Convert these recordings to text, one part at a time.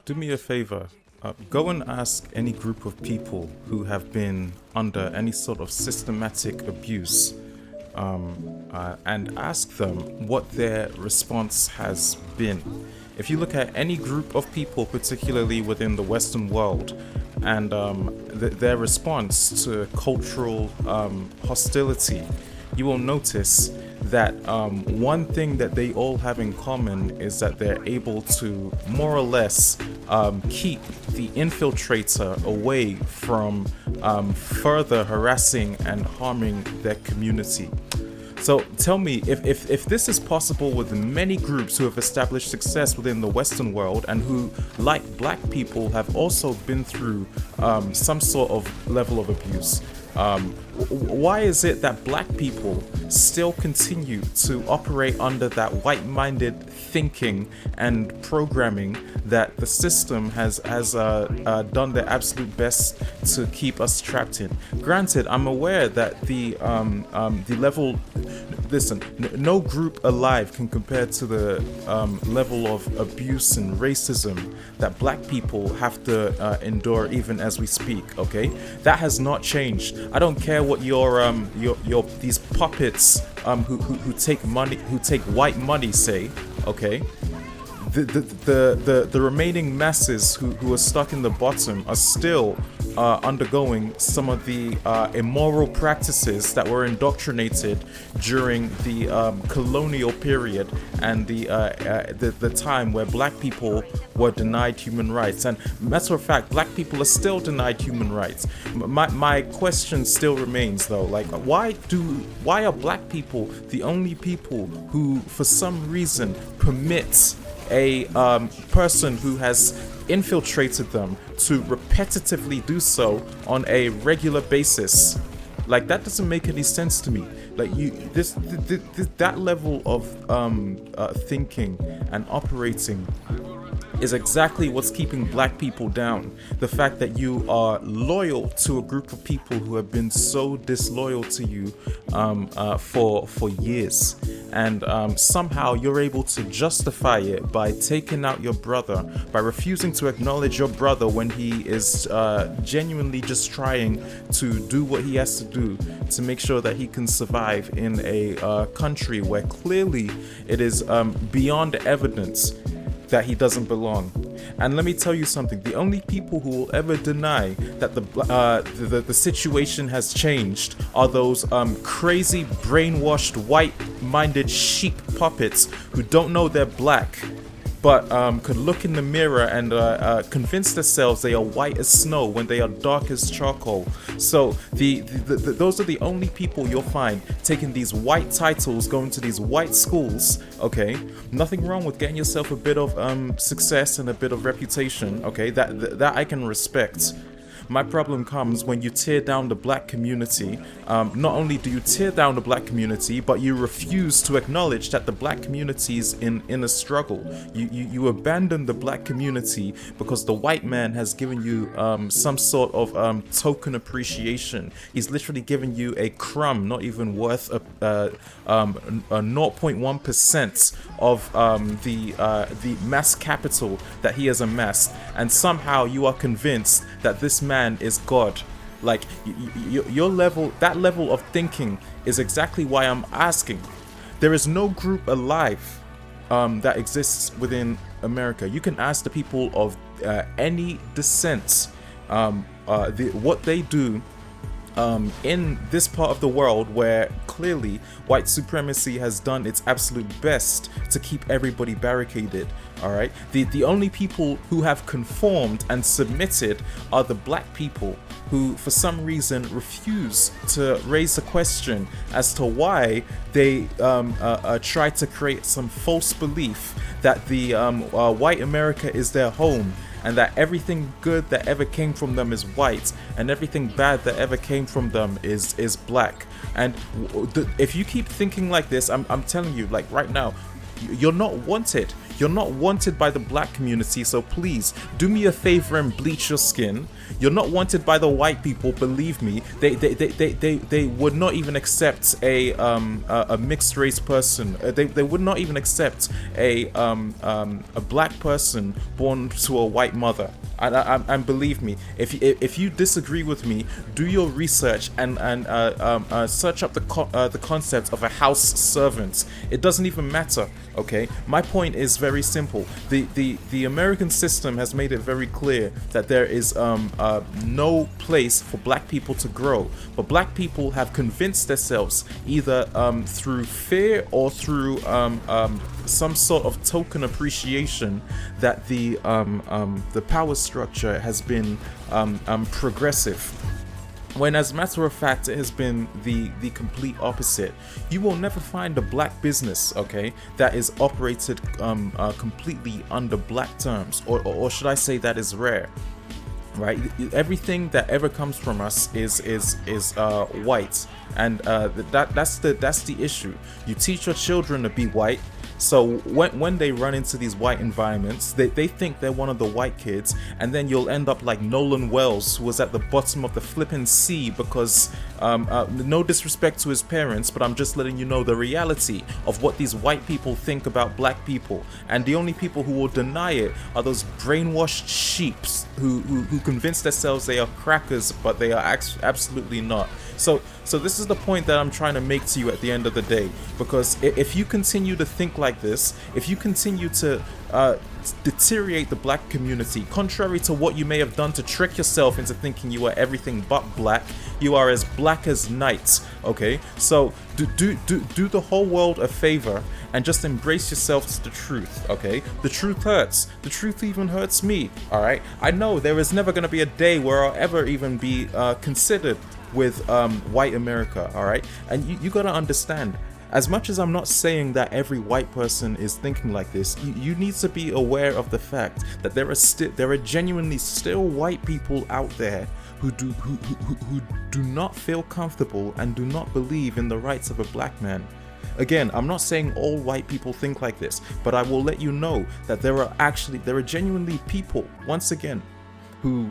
Do me a favor. Go and ask any group of people who have been under any sort of systematic abuse, and ask them what their response has been. If you look at any group of people, particularly within the Western world, and their response to cultural hostility, you will notice that one thing that they all have in common is that they're able to more or less keep the infiltrator away from further harassing and harming their community. So tell me, if this is possible with many groups who have established success within the Western world and who, like black people, have also been through some sort of level of abuse, why is it that black people still continue to operate under that white-minded thinking and programming that the system has done their absolute best to keep us trapped in? Granted, I'm aware that the level. Listen, no group alive can compare to the level of abuse and racism that black people have to endure even as we speak. Okay, that has not changed. I don't care what your these puppets who take money, who take white money say. Okay, the remaining masses who are stuck in the bottom are still undergoing some of the immoral practices that were indoctrinated during the colonial period and the time where black people were denied human rights. And matter of fact, black people are still denied human rights. My question still remains though, like why are black people the only people who for some reason permit a person who has infiltrated them to repetitively do so on a regular basis? Like, that doesn't make any sense to me. Like, that level of thinking and operating is exactly what's keeping black people down. The fact that you are loyal to a group of people who have been so disloyal to you for years, and somehow you're able to justify it by taking out your brother, by refusing to acknowledge your brother when he is genuinely just trying to do what he has to do to make sure that he can survive in a country where clearly it is beyond evidence that he doesn't belong. And let me tell you something, the only people who will ever deny that the situation has changed are those crazy brainwashed white-minded sheep puppets who don't know they're black, but could look in the mirror and convince themselves they are white as snow when they are dark as charcoal. So those are the only people you'll find taking these white titles, going to these white schools. Okay, nothing wrong with getting yourself a bit of success and a bit of reputation. Okay, that I can respect. My problem comes when you tear down the black community. Not only do you tear down the black community, but you refuse to acknowledge that the black community is in a struggle. You abandon the black community because the white man has given you some sort of token appreciation. He's literally given you a crumb, not even worth a 0.1% of the mass capital that he has amassed, and somehow you are convinced that this man is God. Like, your level, that level of thinking is exactly why I'm asking. There is no group alive that exists within America. You can ask the people of any descent what they do in this part of the world where clearly white supremacy has done its absolute best to keep everybody barricaded. All right, the only people who have conformed and submitted are the black people, who for some reason refuse to raise the question as to why they try to create some false belief that the white America is their home, and that everything good that ever came from them is white, and everything bad that ever came from them is black. And if you keep thinking like this, I'm telling you, like right now, you're not wanted. You're not wanted by the black community, so please do me a favor and bleach your skin. You're not wanted by the white people. Believe me, they would not even accept a mixed race person. They would not even accept a black person born to a white mother. And believe me, if you disagree with me, do your research and search up the concept of a house servant. It doesn't even matter. Okay, my point is very simple. The American system has made it very clear that there is no place for black people to grow, but black people have convinced themselves either through fear or through some sort of token appreciation that the power structure has been progressive, when as a matter of fact it has been the complete opposite. You will never find a black business, okay, that is operated completely under black terms, or should I say that is rare, right? Everything that ever comes from us is white, and that's the issue. You teach your children to be white. So when they run into these white environments, they think they're one of the white kids, and then you'll end up like Nolan Wells, who was at the bottom of the flipping sea because, no disrespect to his parents, but I'm just letting you know the reality of what these white people think about black people. And the only people who will deny it are those brainwashed sheeps who convince themselves they are crackers, but they are absolutely not. So this is the point that I'm trying to make to you at the end of the day, because if you continue to think like this, if you continue to deteriorate the black community, contrary to what you may have done to trick yourself into thinking you are everything but black, you are as black as night. Okay, so do the whole world a favor and just embrace yourself to the truth. Okay, the truth hurts. The truth even hurts me. All right, I know there is never going to be a day where I'll ever even be considered with white America. All right, and you got to understand, as much as I'm not saying that every white person is thinking like this, you need to be aware of the fact that there are genuinely still white people out there who do not feel comfortable and do not believe in the rights of a black man. Again, I'm not saying all white people think like this, but I will let you know that there are genuinely people, once again, who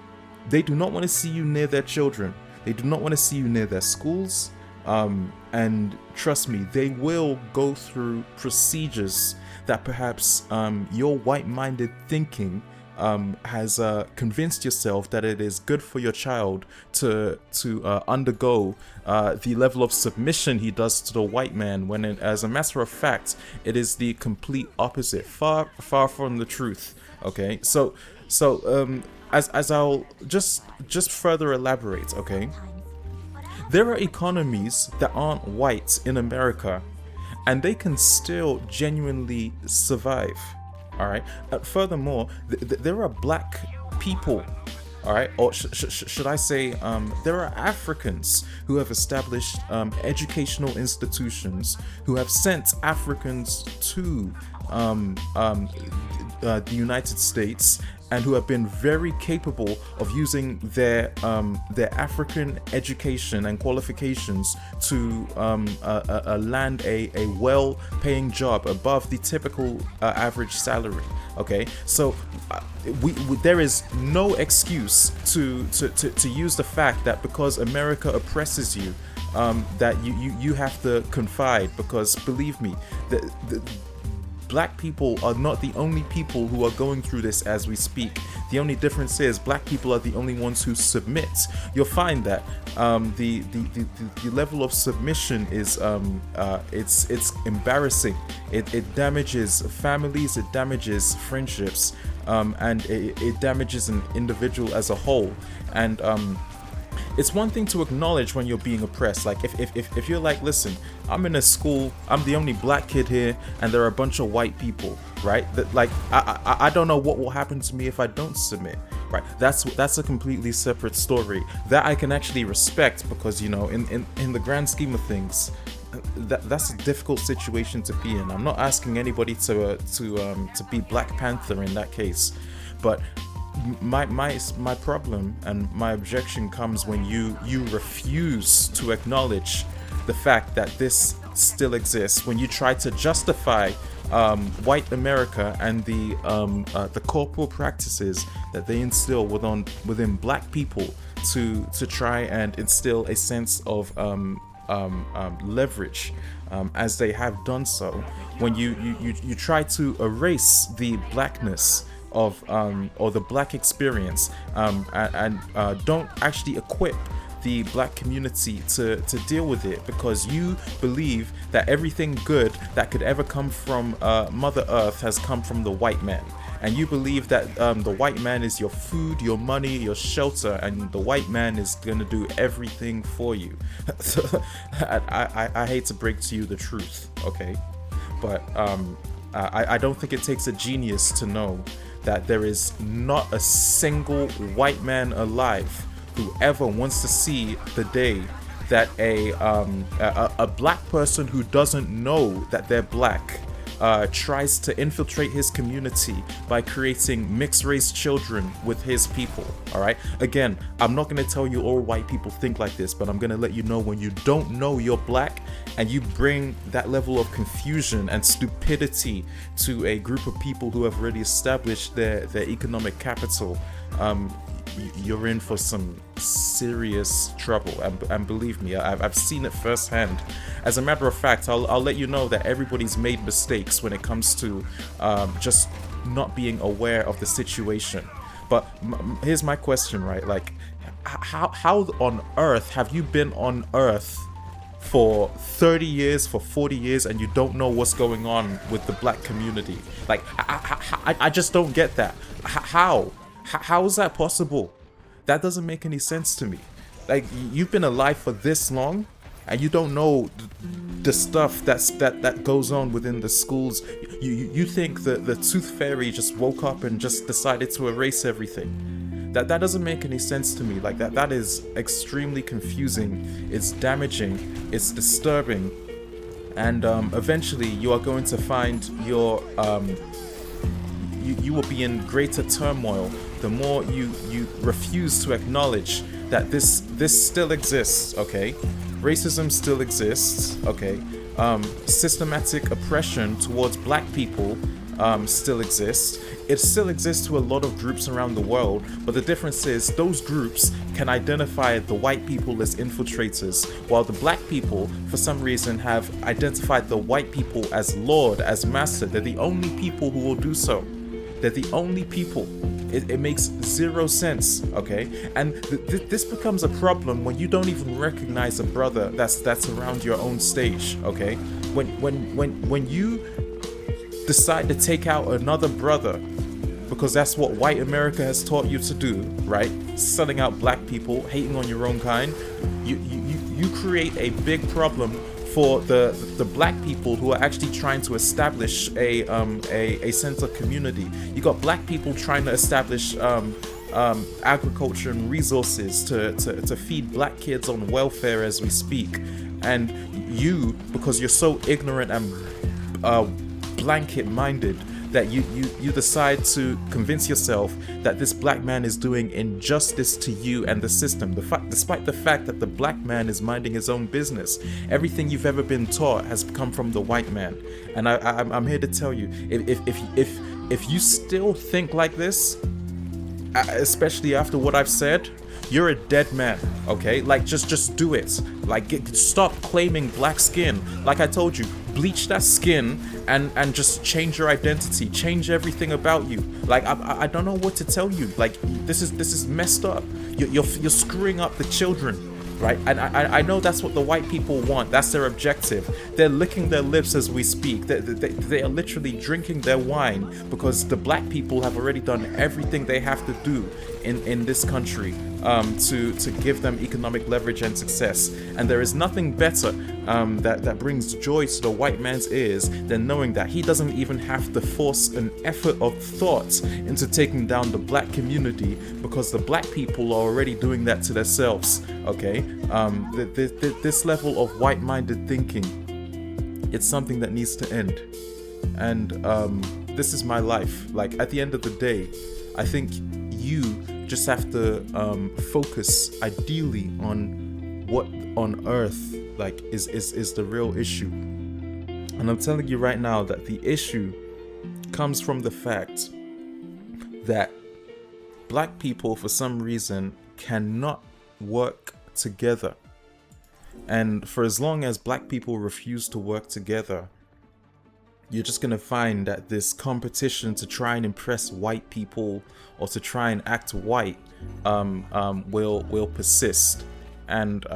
they do not want to see you near their children. They do not want to see you near their schools. And trust me, they will go through procedures that perhaps your white-minded thinking has convinced yourself that it is good for your child to undergo the level of submission he does to the white man, when as a matter of fact it is the complete opposite, far from the truth. Okay, so as I'll just further elaborate, okay, there are economies that aren't white in America, and they can still genuinely survive. All right. Furthermore, there are black people. All right, or should I say, there are Africans who have established educational institutions, who have sent Africans to the United States, and who have been very capable of using their African education and qualifications to land a well-paying job above the typical average salary. Okay, so there is no excuse to use the fact that because America oppresses you, that you have to confide, because believe me, the black people are not the only people who are going through this as we speak. The only difference is black people are the only ones who submit. You'll find that the level of submission is it's embarrassing. It damages families, it damages friendships, and it damages an individual as a whole. And it's one thing to acknowledge when you're being oppressed. Like if you're like, listen, I'm in a school, I'm the only black kid here, and there are a bunch of white people, right? That like I don't know what will happen to me if I don't submit, right? That's a completely separate story that I can actually respect, because you know, in the grand scheme of things, that's a difficult situation to be in. I'm not asking anybody to be Black Panther in that case, but my problem and my objection comes when you refuse to acknowledge the fact that this still exists, when you try to justify white America and the corporal practices that they instill within black people to try and instill a sense of leverage, as they have done so. When you try to erase the blackness of or the black experience, and don't actually equip the black community to deal with it, because you believe that everything good that could ever come from Mother Earth has come from the white man. And you believe that the white man is your food, your money, your shelter, and the white man is gonna do everything for you. I hate to break to you the truth, okay? But I don't think it takes a genius to know that there is not a single white man alive who ever wants to see the day that a black person who doesn't know that they're black tries to infiltrate his community by creating mixed race children with his people. All right, again, I'm not going to tell you all white people think like this, but I'm going to let you know, when you don't know you're black and you bring that level of confusion and stupidity to a group of people who have already established their economic capital, you're in for some serious trouble. And believe me, I've seen it firsthand. As a matter of fact, I'll let you know that everybody's made mistakes when it comes to just not being aware of the situation. But here's my question, right? Like, how on earth have you been on Earth for 30 years, for 40 years, and you don't know what's going on with the black community? Like, I just don't get that. How is that possible? That doesn't make any sense to me. Like, you've been alive for this long, and you don't know the stuff that goes on within the schools. You think that the tooth fairy just woke up and just decided to erase everything. That doesn't make any sense to me. Like, that is extremely confusing. It's damaging. It's disturbing. And eventually, you are going to find you will be in greater turmoil the more you refuse to acknowledge that this still exists, okay? Racism still exists, okay? Systematic oppression towards black people still exists. It still exists to a lot of groups around the world, but the difference is those groups can identify the white people as infiltrators, while the black people, for some reason, have identified the white people as Lord, as Master. They're the only people who will do so. They're the only people. It makes zero sense, okay? And this becomes a problem when you don't even recognize a brother that's around your own stage, okay? When you decide to take out another brother, because that's what white America has taught you to do, right? Selling out black people, hating on your own kind, you create a big problem for the black people who are actually trying to establish a sense of community. You got black people trying to establish agriculture and resources to feed black kids on welfare as we speak. And you, because you're so ignorant and blanket-minded, that you decide to convince yourself that this black man is doing injustice to you and the system, despite the fact that the black man is minding his own business. Everything you've ever been taught has come from the white man. And I'm here to tell you, if you still think like this, especially after what I've said, you're a dead man, okay? Like, just do it. Like, stop claiming black skin. Like I told you, bleach that skin and just change your identity, change everything about you. Like, I don't know what to tell you. Like, this is messed up. You're screwing up the children, right? And I know that's what the white people want. That's their objective. They're licking their lips as we speak. They are literally drinking their wine because the black people have already done everything they have to do in this country to give them economic leverage and success. And there is nothing better that brings joy to the white man's ears than knowing that he doesn't even have to force an effort of thought into taking down the black community, because the black people are already doing that to themselves, okay? This level of white-minded thinking, it's something that needs to end. And this is my life. Like, at the end of the day, I think you just have to focus ideally on what on earth like is the real issue. And I'm telling you right now that the issue comes from the fact that black people, for some reason, cannot work together. And for as long as black people refuse to work together, you're just gonna find that this competition to try and impress white people or to try and act white will persist. And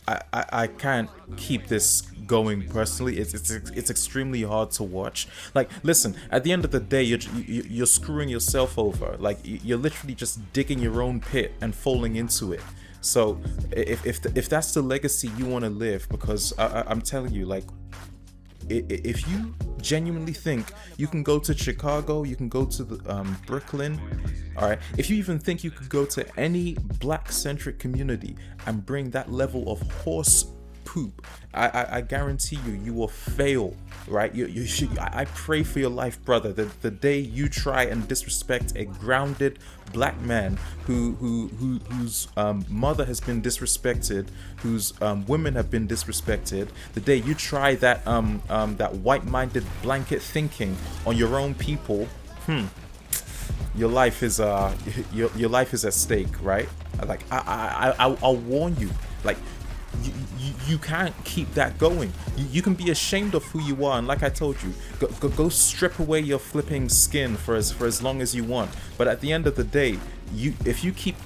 I can't keep this going personally. It's extremely hard to watch. Like, listen, at the end of the day, you're screwing yourself over. Like, you're literally just digging your own pit and falling into it. So if that's the legacy you want to live, because I'm telling you, like, if you genuinely think you can go to Chicago, you can go to the Brooklyn, all right, if you even think you could go to any black-centric community and bring that level of horse poop, I guarantee you will fail, right? You should. I pray for your life, brother. The day you try and disrespect a grounded black man whose mother has been disrespected, whose women have been disrespected, the day you try that that white-minded blanket thinking on your own people, your life is your life is at stake, right? Like, I'll warn you, like, you can't keep that going. You can be ashamed of who you are, and like I told you, go strip away your flipping skin for as long as you want. But at the end of the day, if you keep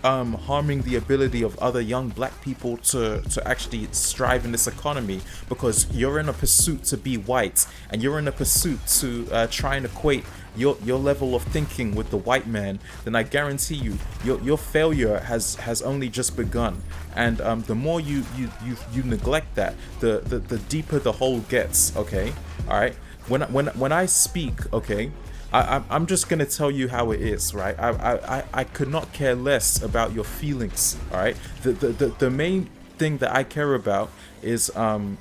harming the ability of other young black people to actually strive in this economy, because you're in a pursuit to be white and you're in a pursuit to try and equate your level of thinking with the white man, then I guarantee you your failure has only just begun. And the more you neglect that, the deeper the hole gets. Okay, all right. When I speak, okay, I'm just gonna tell you how it is, right? I could not care less about your feelings, all right? The main thing that I care about is the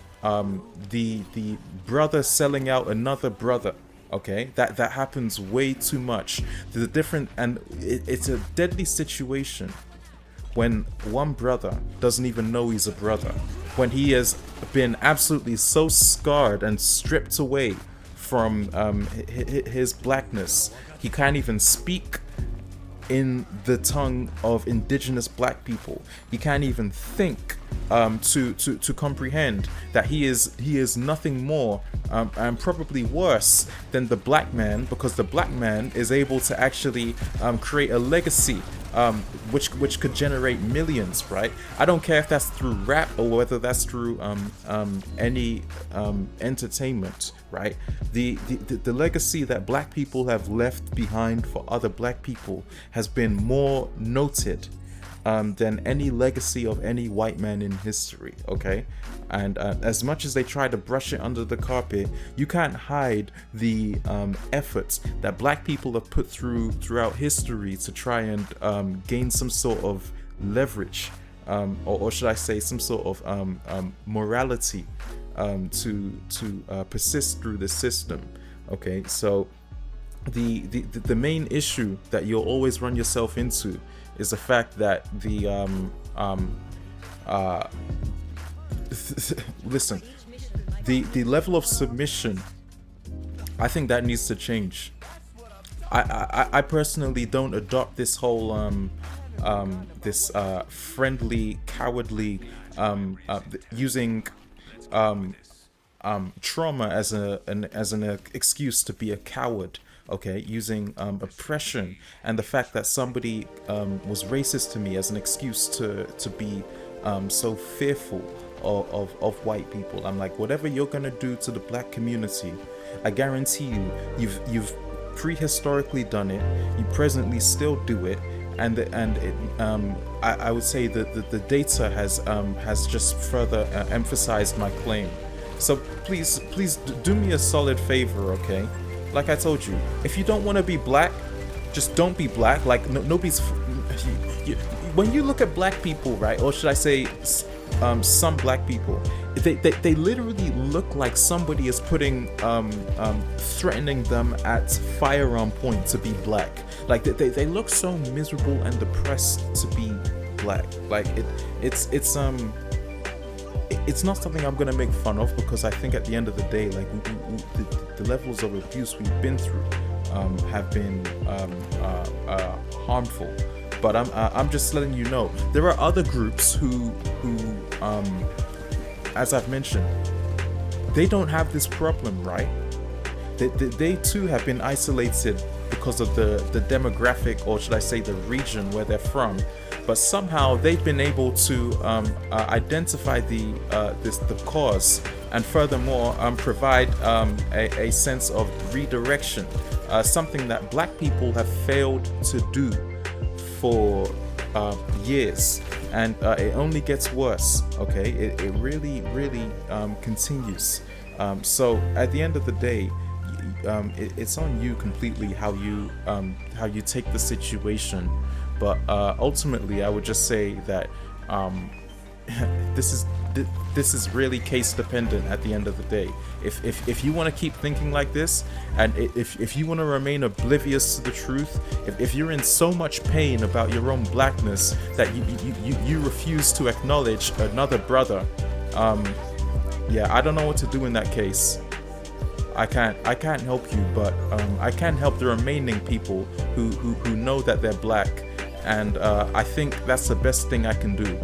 brother selling out another brother. Okay, that happens way too much. It's a deadly situation when one brother doesn't even know he's a brother, when he has been absolutely so scarred and stripped away from his blackness, he can't even speak in the tongue of indigenous black people. He can't even think to comprehend that he is nothing more and probably worse than the black man, because the black man is able to actually create a legacy which could generate millions, right? I don't care if that's through rap or whether that's through any entertainment, right? The legacy that black people have left behind for other black people has been more noted than any legacy of any white man in history, okay? And as much as they try to brush it under the carpet, you can't hide the efforts that black people have put throughout history to try and gain some sort of leverage, or should I say some sort of morality to persist through the system, okay? So the main issue that you'll always run yourself into is the fact that listen, the level of submission, I think that needs to change. I personally don't adopt this whole this friendly, cowardly, using trauma as an excuse to be a coward. Okay, using oppression and the fact that somebody was racist to me as an excuse to be so fearful of white people. I'm like, whatever you're gonna do to the black community, I guarantee you've prehistorically done it. You presently still do it, and I would say that the data has just further emphasized my claim. So please do me a solid favor, okay? Like I told you, if you don't want to be black, just don't be black. Like, nobody's. When you look at black people, right, or should I say, some black people, they literally look like somebody is putting threatening them at firearm point to be black. Like they look so miserable and depressed to be black. Like it's it's not something I'm gonna make fun of, because I think at the end of the day, like the levels of abuse we've been through have been harmful. But I'm just letting you know there are other groups who as I've mentioned, they don't have this problem, right? They too have been isolated because of the demographic, or should I say the region where they're from. But somehow they've been able to identify the cause, and furthermore provide a sense of redirection, something that black people have failed to do for years, and it only gets worse. Okay, it really continues. So at the end of the day, it's on you completely how you take the situation. But ultimately, I would just say that this is really case dependent at the end of the day. If you want to keep thinking like this, and if you want to remain oblivious to the truth, if you're in so much pain about your own blackness that you refuse to acknowledge another brother, yeah, I don't know what to do in that case. I can't help you, but I can help the remaining people who know that they're black, and I think that's the best thing I can do.